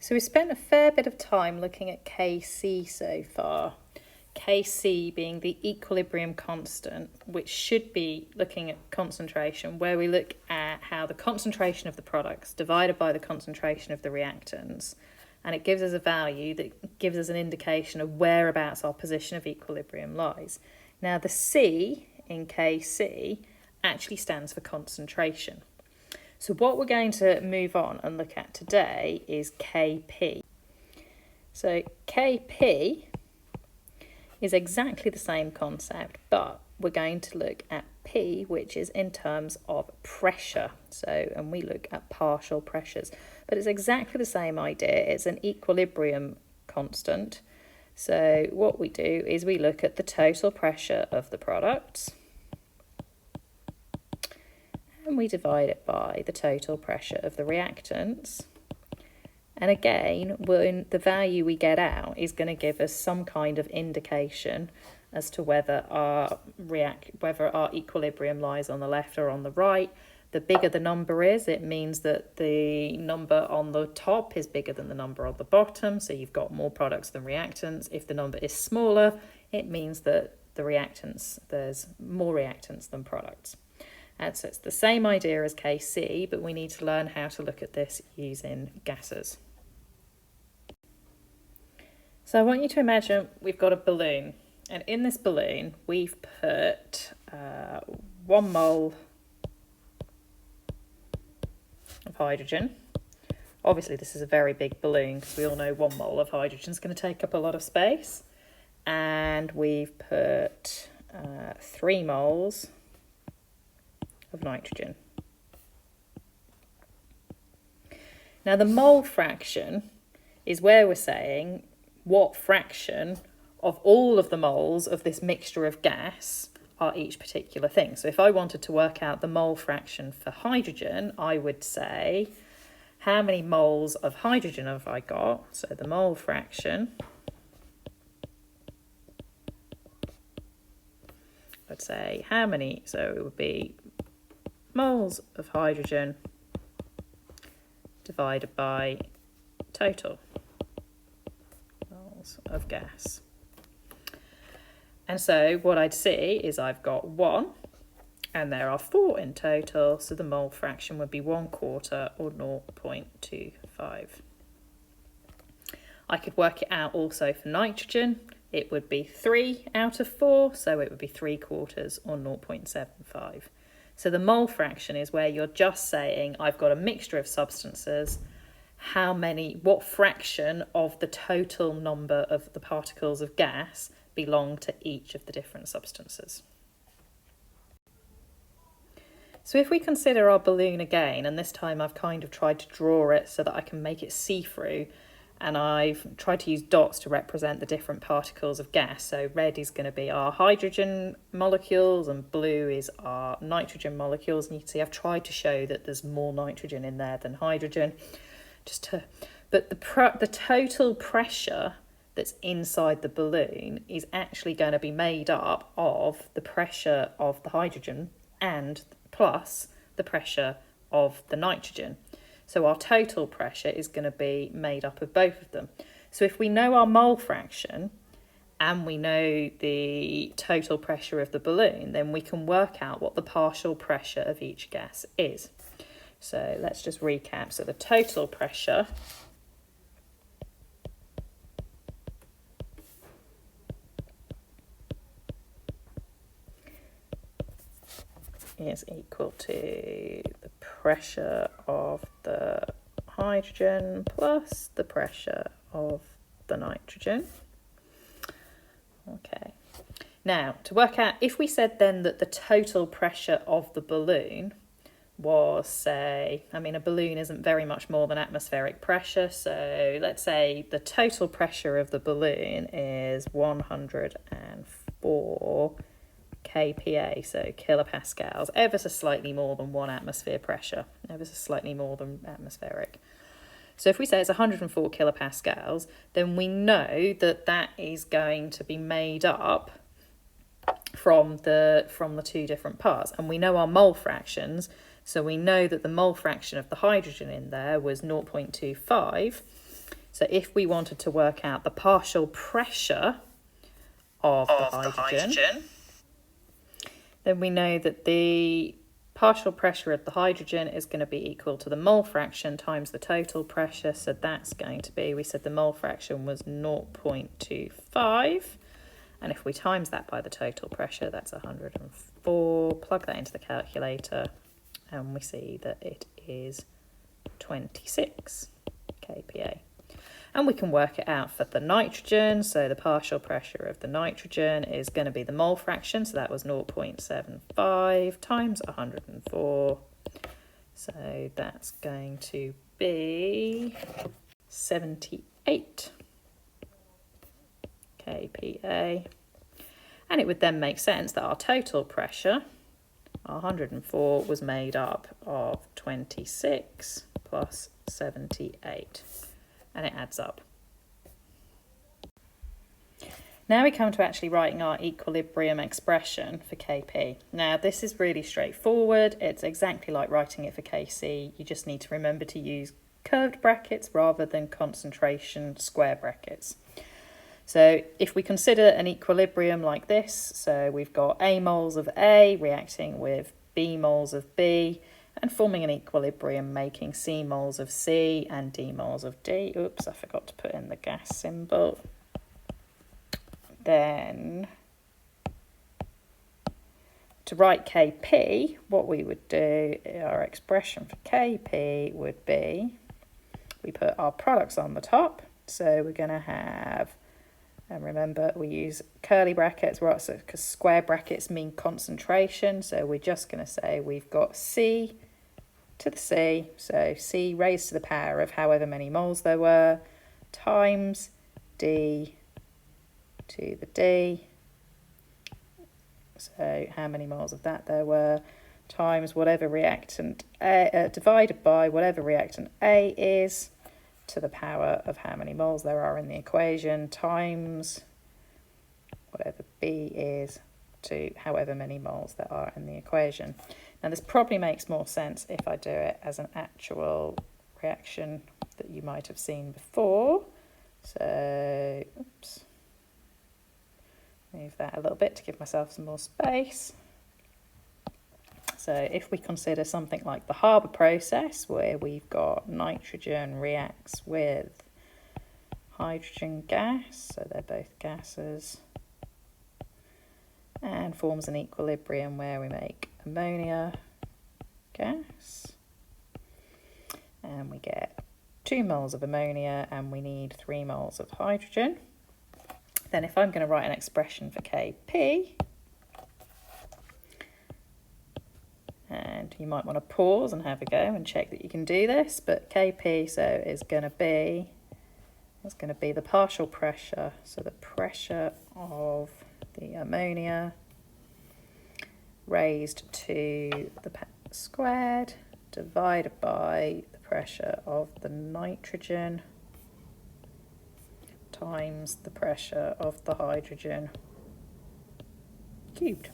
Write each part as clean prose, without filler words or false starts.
So we've spent a fair bit of time looking at Kc so far. Kc being the equilibrium constant, which should be looking at concentration, where we look at how the concentration of the products divided by the concentration of the reactants, and it gives us a value that gives us an indication of whereabouts our position of equilibrium lies. Now the C in Kc actually stands for concentration. So what we're going to move on and look at today is Kp. So Kp is exactly the same concept, but we're going to look at P, which is in terms of pressure. And we look at partial pressures, but it's exactly the same idea. It's an equilibrium constant. So what we do is we look at the total pressure of the products, and we divide it by the total pressure of the reactants. And again, when the value we get out is going to give us some kind of indication as to whether our equilibrium lies on the left or on the right. The bigger the number is, it means that the number on the top is bigger than the number on the bottom, so you've got more products than reactants. If the number is smaller, it means that there's more reactants than products. And so it's the same idea as Kc, but we need to learn how to look at this using gases. So I want you to imagine we've got a balloon, and in this balloon we've put 1 mole of hydrogen. Obviously this is a very big balloon because we all know 1 mole of hydrogen is going to take up a lot of space. And we've put 3 moles of nitrogen. Now the mole fraction is where we're saying what fraction of all of the moles of this mixture of gas are each particular thing. So if I wanted to work out the mole fraction for hydrogen, I would say, how many moles of hydrogen have I got? So the mole fraction, I'd say how many, so it would be moles of hydrogen divided by total moles of gas. And so what I'd see is I've got 1 and there are 4 in total, so the mole fraction would be 1/4 or 0.25. I could work it out also for nitrogen. It would be 3 out of 4, so it would be 3/4 or 0.75. So the mole fraction is where you're just saying I've got a mixture of substances, what fraction of the total number of the particles of gas belong to each of the different substances. So if we consider our balloon again, and this time I've kind of tried to draw it so that I can make it see-through, and I've tried to use dots to represent the different particles of gas. So red is going to be our hydrogen molecules and blue is our nitrogen molecules. And you can see I've tried to show that there's more nitrogen in there than hydrogen. But the total pressure that's inside the balloon is actually going to be made up of the pressure of the hydrogen and plus the pressure of the nitrogen. So our total pressure is going to be made up of both of them. So if we know our mole fraction and we know the total pressure of the balloon, then we can work out what the partial pressure of each gas is. So let's just recap. So the total pressure is equal to the pressure of the hydrogen plus the pressure of the nitrogen. Okay. Now, to work out, if we said then that the total pressure of the balloon was, say, a balloon isn't very much more than atmospheric pressure, so let's say the total pressure of the balloon is 104 kPa, so kilopascals, ever so slightly more than 1 atmosphere pressure, ever so slightly more than atmospheric. So if we say it's 104 kilopascals, then we know that that is going to be made up from the two different parts, and we know our mole fractions. So we know that the mole fraction of the hydrogen in there was 0.25, So if we wanted to work out the partial pressure of the hydrogen, then we know that the partial pressure of the hydrogen is going to be equal to the mole fraction times the total pressure. So that's going to be, we said the mole fraction was 0.25. And if we times that by the total pressure, that's 104. Plug that into the calculator and we see that it is 26 kPa. And we can work it out for the nitrogen. So the partial pressure of the nitrogen is going to be the mole fraction. So that was 0.75 times 104. So that's going to be 78 kPa. And it would then make sense that our total pressure, our 104, was made up of 26 plus 78. And it adds up. Now we come to actually writing our equilibrium expression for Kp. Now this is really straightforward. It's exactly like writing it for Kc. You just need to remember to use curved brackets rather than concentration square brackets. So if we consider an equilibrium like this, so we've got A moles of A reacting with B moles of B, and forming an equilibrium, making C moles of C and D moles of D. Oops, I forgot to put in the gas symbol. Then, to write Kp, what we would do, our expression for Kp would be, we put our products on the top. So we're going to have, and remember we use curly brackets, because square brackets mean concentration. So we're just going to say we've got C to the C, so C raised to the power of however many moles there were, times D to the D, so how many moles of that there were, times whatever reactant A, divided by whatever reactant A is to the power of how many moles there are in the equation, times whatever B is to however many moles there are in the equation. Now this probably makes more sense if I do it as an actual reaction that you might have seen before. So, oops, move that a little bit to give myself some more space. So if we consider something like the Haber process, where we've got nitrogen reacts with hydrogen gas, so they're both gases, and forms an equilibrium where we make ammonia gas, and we get 2 moles of ammonia and we need 3 moles of hydrogen. Then if I'm going to write an expression for Kp, and you might want to pause and have a go and check that you can do this, but Kp so is going to be the partial pressure, so the pressure of the ammonia raised to the power squared divided by the pressure of the nitrogen times the pressure of the hydrogen cubed.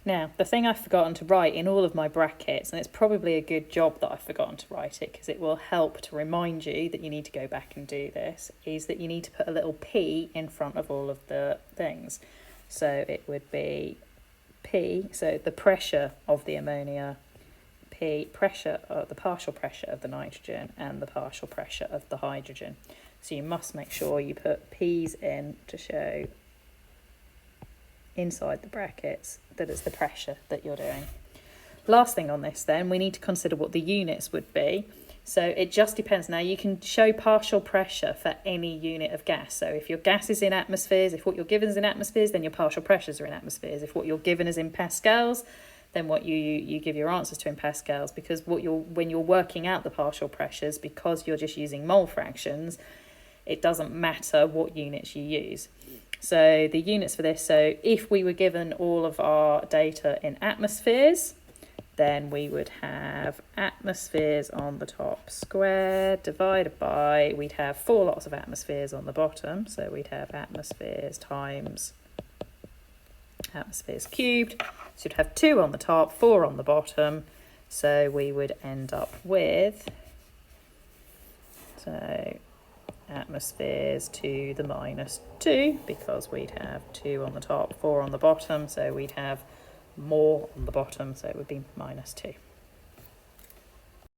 Now, the thing I've forgotten to write in all of my brackets, and it's probably a good job that I've forgotten to write it because it will help to remind you that you need to go back and do this, is that you need to put a little P in front of all of the things. So it would be P, so the pressure of the ammonia, P, the partial pressure of the nitrogen, and the partial pressure of the hydrogen. So you must make sure you put P's in to show inside the brackets that it's the pressure that you're doing. Last thing on this then, we need to consider what the units would be. So it just depends. Now you can show partial pressure for any unit of gas. So if your gas is in atmospheres, if what you're given is in atmospheres, then your partial pressures are in atmospheres. If what you're given is in pascals, then what you give your answers to in pascals, because when you're working out the partial pressures, because you're just using mole fractions, it doesn't matter what units you use. So the units for this, so if we were given all of our data in atmospheres, then we would have atmospheres on the top squared divided by, we'd have 4 lots of atmospheres on the bottom, so we'd have atmospheres times atmospheres cubed. So you'd have 2 on the top, 4 on the bottom, so we would end up with, So atmospheres to the -2, because we'd have 2 on the top, 4 on the bottom, so we'd have more on the bottom, so it would be -2.